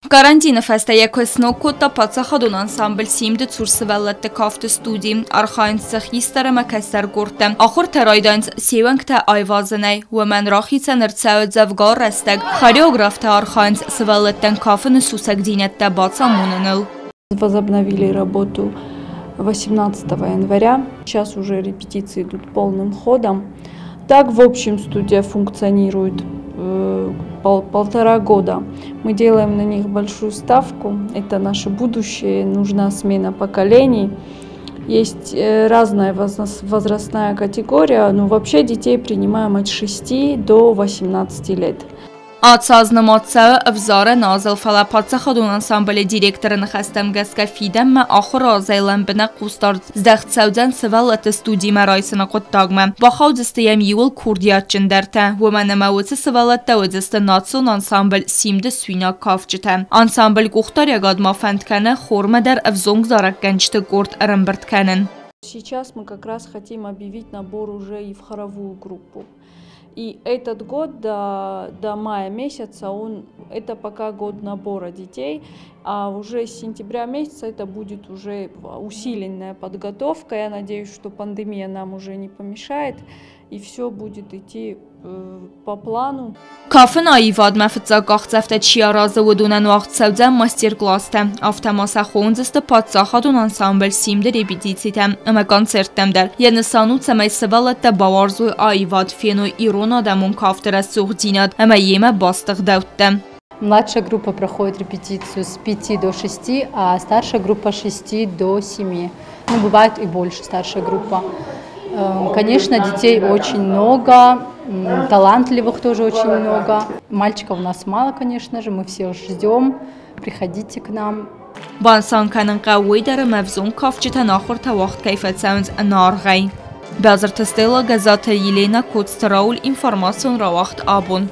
Карантина феста яко сноку та пацахадун ансамбль симды цурсывеллетті кафты студии. Архайнцах истарыма кәстер гурты. Ахур терайданц севангта айвазынай. Умен рахица нырцауд завгар растаг. Хореографта архайнц сывеллеттен кафыны сусак динетта бацамуныныл. Возобновили работу 18 января. Сейчас уже репетиции идут полным ходом. Так, в общем, студия функционирует полтора года. Мы делаем на них большую ставку. Это наше будущее, нужна смена поколений. Есть разная возрастная категория, но вообще детей принимаем от 6 до 18 лет. Ացազնմոցը վզարը նազել ֆալապացախադուն անսամբլի դիրեկտորը նխաստեմ գասկա ֆիդեմ մը ախոր ազայլեն բնա կուստար զդեղցաուդան սվալըտը ստուդի մարայսնա կոտտագմը բախաուդստիեմ յուլ քուրդիատ ճնդերտը ոմանը մաուծը սվալըտը ուձստը նացուն անսամբլ սիմդը սույնա կավճտը անսամբլ կուխտար ягадма фэнткանը խորմը դեր վզոնգ զարակկանչտը կորտ ըրմբրտքանն. Сейчас мы как раз хотим объявить набор уже и в хоровую группу. И этот год до мая месяца это пока год набора детей, а уже с сентября месяца это будет уже усиленная подготовка. Я надеюсь, что пандемия нам уже не помешает и все будет идти по плану. Կաֆն այվադ մέφծակաղծավտը չիարազը ուդունան ու աղծավձան մաստեր-կլաստը, ավտամասախոնձստը պատսախադուն անսամբել սիմդը ռեպետիցիտ է, ըմը կոնցերտեմ դեր, ենսանուց ըմը սվալըտը բավարզույ այվադ ֆենու իրոն ադամուն կավտыра սուղդինատ, ըմը եմը բաստық դավտը. Младшая группа проходит репетицию с 5 до 6, а старшая группа с 6 до 7. Ну, бывает и больше старшая группа. Конечно, детей очень много, талантливых тоже очень много. Мальчиков у нас мало, конечно же, мы всех ждем. Приходите к нам. Бансан канын қауыдары мәвзун кафчыта нахур тавақт кайфетсәуінз нарғай. Бәзір тістела газата Елена Коцтараул информацион равақт абун.